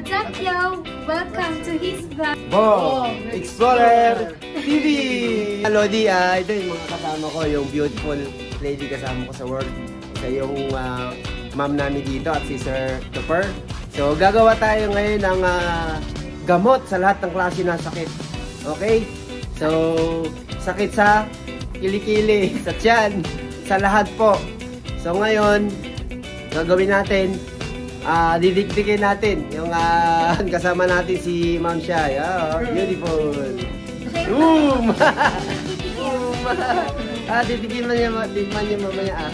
What's up, yo? Welcome to his vlog. Bo Explorer TV! Lodi, ito yung mga kasama ko, yung beautiful lady kasama ko sa work. Isa yung ma'am namin dito at si Sir Tupper. So, gagawa tayo ngayon ng gamot sa lahat ng klase ng sakit. Okay? So, sakit sa kilikili, sa tiyan, sa lahat po. So, ngayon, gagawin natin, didikdikin natin yung kasama natin si Ma'am Shai. Beautiful. Boom! Didikdikin man niya mamaya.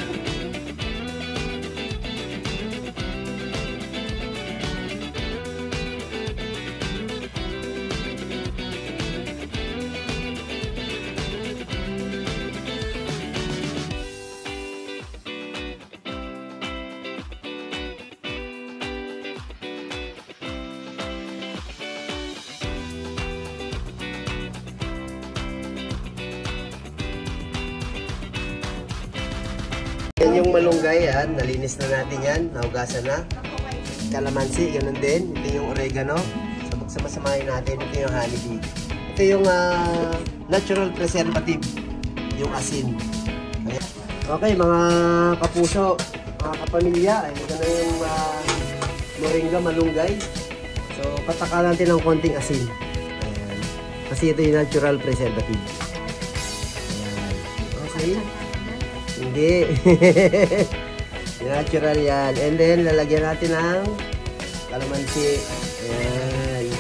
Yan yung malunggay, nalinis na natin yan, nahugasan na. Kalamansi, ganun din. Ito yung oregano. Sabag-samasamahin natin. Ito yung honeybee. Ito yung natural preservative, yung asin. Ayan. Okay, mga kapuso, mga kapamilya, ito na yung moringa malunggay. So, pataka natin ng konting asin. Ayan. Kasi ito yung natural preservative. Ayan. Okay. Hindi. Natural yan. And then, lalagyan natin ng kalamansi. Ayan.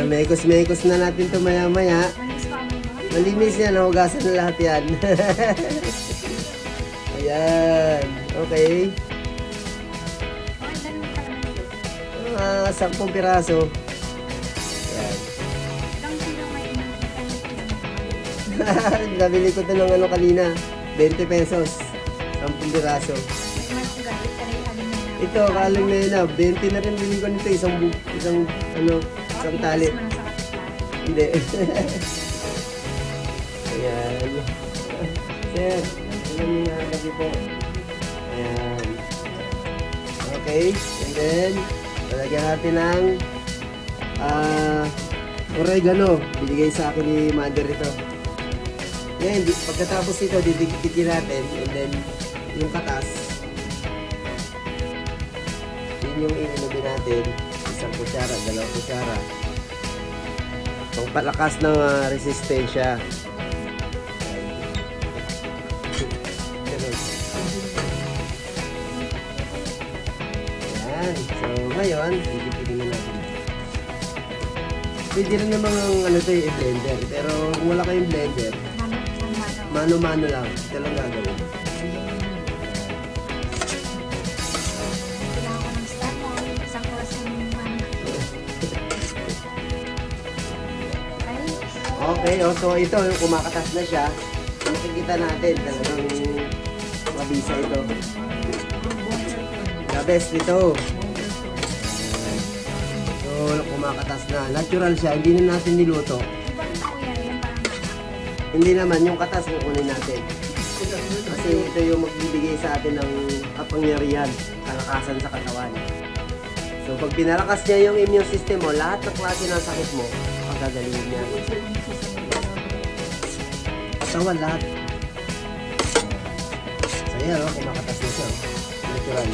Mekos-mekos na natin ito maya-maya. Malinis yan. Nahugasan na lahat yan. Ayan. Okay. 10 piraso. Ayan. Nabili ko ito ng ano kanina. 20 pesos. 10 piraso. Ito, kaling na yun 20 na rin bili ko nito. Isang tali. Hindi. Ayan. Sir, alam niyo na lagi po. Ayan. Okay. And then, lalagyan natin ng oregano. Binigay sa akin ni mother ito. Ngayon, pagkatapos ito, didikdikin natin, and then, yung katas, yun yung inumin natin, 1 kutsara, 2 kutsara, pangpalakas ng resistensya. Ayan, so ngayon, didikdikin na natin. Pwede rin namang i-blender, pero kung wala kayong blender, mano-mano lang. Ito lang gagawin. Kailangan ko ng stand mo. Isang oras yung Okay, so ito, yung kumakatas na siya. Makikita natin, talagang mabisa ito. The best ito. So, kumakatas na. Natural siya, hindi na natin niluto. Hindi naman, yung katas kukunin natin. Kasi ito yung magbibigay sa atin ng kapangyarihan, kalakasan sa katawan. So pag pinalakas niya yung immune system mo, lahat ng klase ng sakit mo, paggagalingin niya. Katawan lahat. So yan, kumakatas na siya. Natural.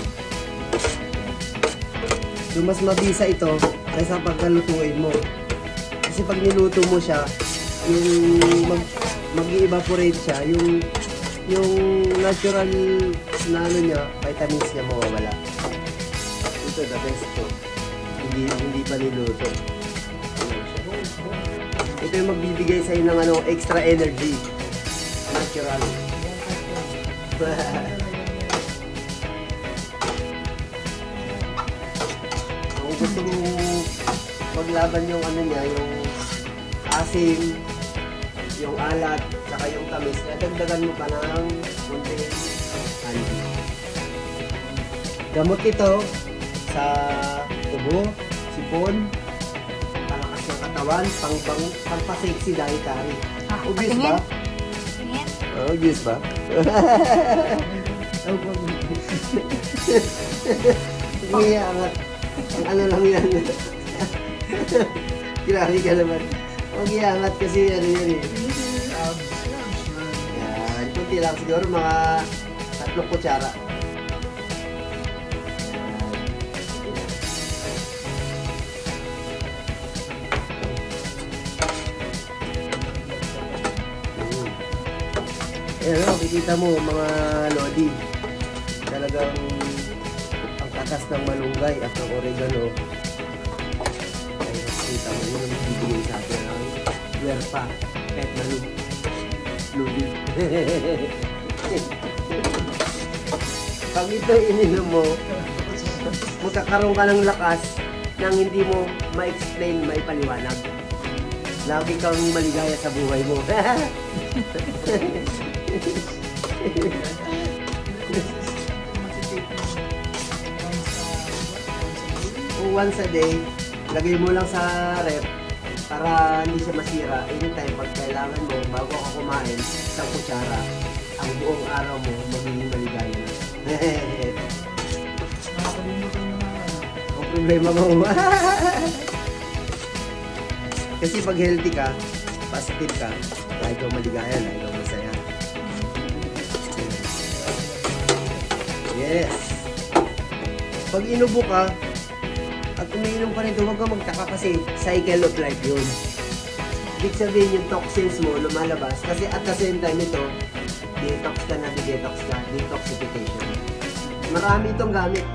So mas mabisa ito kaysa pagkalutuin mo. Kasi pag niluto mo siya, yung mag-evaporate siya, yung natural na niya, vitamins niya mawawala. Ito, the best ito. Hindi pa niluto. Ito yung magbibigay sa'yo ng extra energy. Natural. Kung gusto mo maglaban yung niya, yung asim, yung alat, saka yung tamis, dagdagan mo pa ng konting honey. Gamot ito sa tubo, sipon, palakas ng katawan, pang-sexy dietary. Obvious ba? Obvious ba? Umiangat. Ang ano lang yan. Grabe ka naman. Huwag iangat kasi ano yan eh. Yan, kunti lang siguro mga 3 kutsara. Ayan o, kikita mo mga lodi. Talagang ang katas ng malunggay at ng oregano. Ay, nakikita mo yun ang bibigay sa atin ng werpa. Kahit lodi. Pag ito ininom mo, magkakaroon ka ng lakas nang hindi mo ma-explain, maipaliwanag. Lagi kang maligaya sa buhay mo. Once a day, lagay mo lang sa rep para hindi siya masira. Anytime pag kailangan mo, bago ka kumain, isang kutsara, ang buong araw mo magiging maligaya na. Ang problema mo. Kasi pag healthy ka, positive ka, kahit ikaw maligaya na, ikaw masaya. Yes. Pag inubo ka, at umiinom ka nito, huwag kang magtaka kasi cycle of life yun. Ibig sabihin yung toxins mo lumalabas kasi at the same time ito, detox ka na, detox ka, detoxification. Marami itong gamit.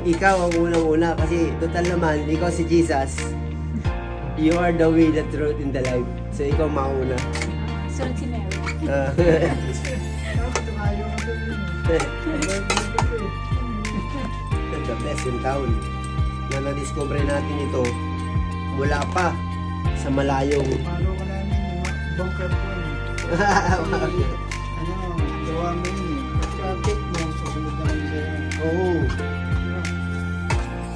Ikaw ang unang-una kasi total naman, ikaw si Jesus. You are the way, the truth, and the life. So ikaw mauna. Sunod si Mary. The best in town. Na na-discover natin ito mula pa sa malayong Palo ka namin yung bunker ko yun. Gawa mo yun eh. Pagka-take mo, susunod naman sa'yo. Oo.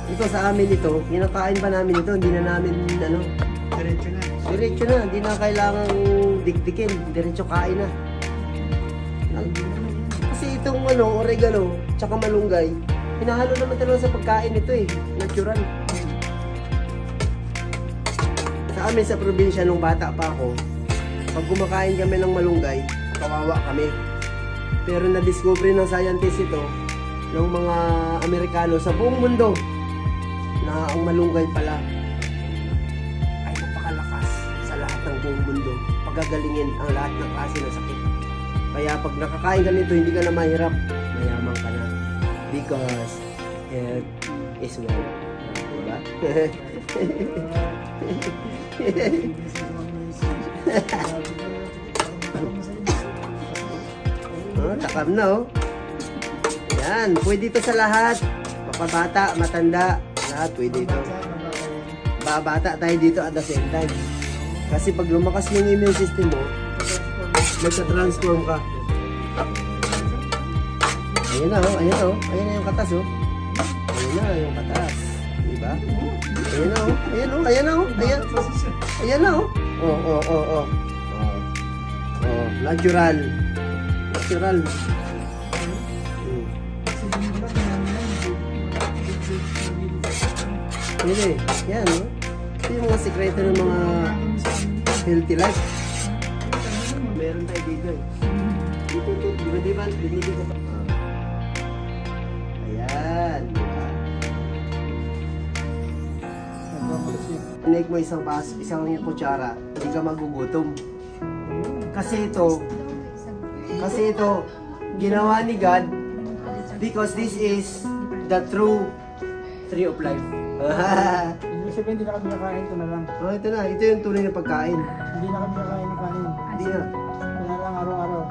Ito sa amin ito, kinakain pa namin ito, hindi na namin Diretso na. diretso na, hindi na kailangang dikdikin, diretso kain na. Kasi itong oregano, tsaka malunggay, hinahalo naman talaga sa pagkain ito eh, natural. Sa amin sa probinsya nung bata pa ako, pag kumakain kami ng malunggay, kawawa kami. Pero na-discover ng scientist ito, ng mga Amerikano sa buong mundo, na ang malunggay pala ay napakalakas sa lahat ng buong mundo. Pagagalingin ang lahat ng klase ng sakit. Kaya pag nakakain ka nito, hindi ka na mahirap. Mayaman ka na. Because health is wealth. Diba? Oh, takam na oh. Yan, pwede ito sa lahat. Mapabata, matanda, lahat pwede ito. Babata tayo dito at the same time. Kasi pag lumakas yung immune system mo, magsa-transform ka. Ayan na oh, ayan oh. Ayan na yung katas oh. Ayan na yung katas. Diba? Ayan na oh, ayan oh, ayan na oh. Ayan, ayan na oh. Oh, oh, oh, oh. Oh, natural. Natural. Hindi, yan oh. Ito yung mga sekreto ng mga healthy life. Meron tayo dito eh. Di ba? Binili ko pa. Ayan. Tinake mo isang kutsara, hindi ka magugutom. Kasi ito, ginawa ni God because this is the true tree of life. Ibig sabihin, hindi na kami nakain, ito na lang. Oh, ito na. Ito yung tunay na pagkain. Hindi na kami nakain ng kanin. Hindi na. Ito na lang araw-araw.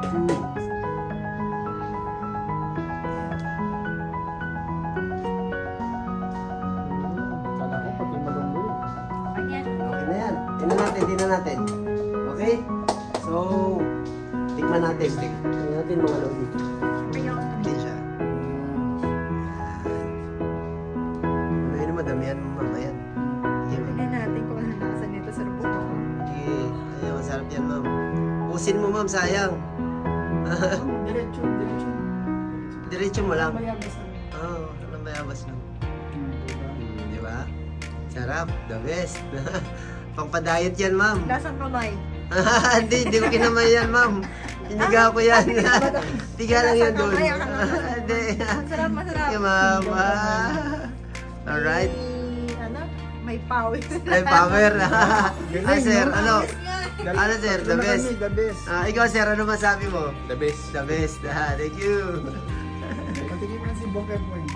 Kala ko pati malunggoy. Ayan. Okay na yan. Tingnan natin. Okay? So, tikman natin. Tingnan natin mga lodi. Hindi siya. Ano yun, madamihan mo mga yan. Tingnan natin kung ano nasa nito sa rupok. Sige. Masarap yan, ma'am. Pusin mo, ma'am. Sayang. Diretso. Diretso mo lang. Mayabas na. Oo, anong bayabas lang. Diba? Di ba? Sarap. The best. Pangpa-diet yan, ma'am. Lasang kamay. Hindi ko kinamay yan, ma'am. Iniga ko yan. Tiga lang yan doon. Hindi. Masarap, masarap. Okay, ma'am. Alright. May power. May power. Sir, ano? Galing. Ano, sir? The Galing best. kami, the best. Ikaw, sir, ano masabi mo? The best. The best. Thank you. Patingin mo si Bunker Point.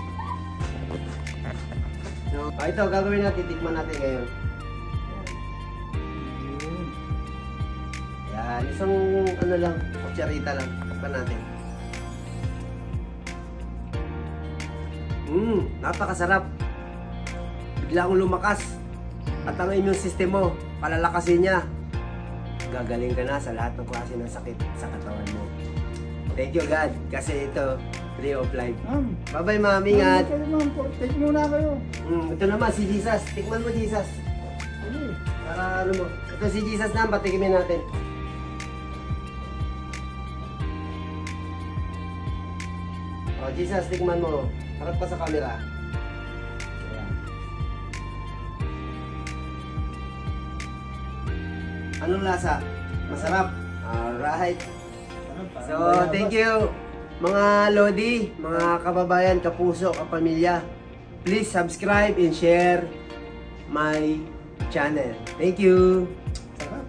Ito, gagawin natin. Tikman natin ngayon. Yan. Isang, ano lang, kutsarita lang. Tikman natin. Napakasarap. Bigla akong lumakas. At ang immune system mo, palalakasin niya. Gagaling ka na sa lahat ng klase ng sakit sa katawan mo. Thank you, God. Kasi ito, Tree of Life. Ma'am. Bye-bye, ma'am. Ingat. Ma'am, take muna kayo. Ito naman, si Jesus. Tikman mo, Jesus. Ano? Para ano mo. Ito si Jesus na, patikimin natin. Oh, Jesus, tikman mo. Harap ka sa camera. Ayan. Anong lasa? Masarap. Alright. So, thank you mga Lodi, mga kababayan, kapuso, kapamilya. Please subscribe and share my channel. Thank you. Sarap.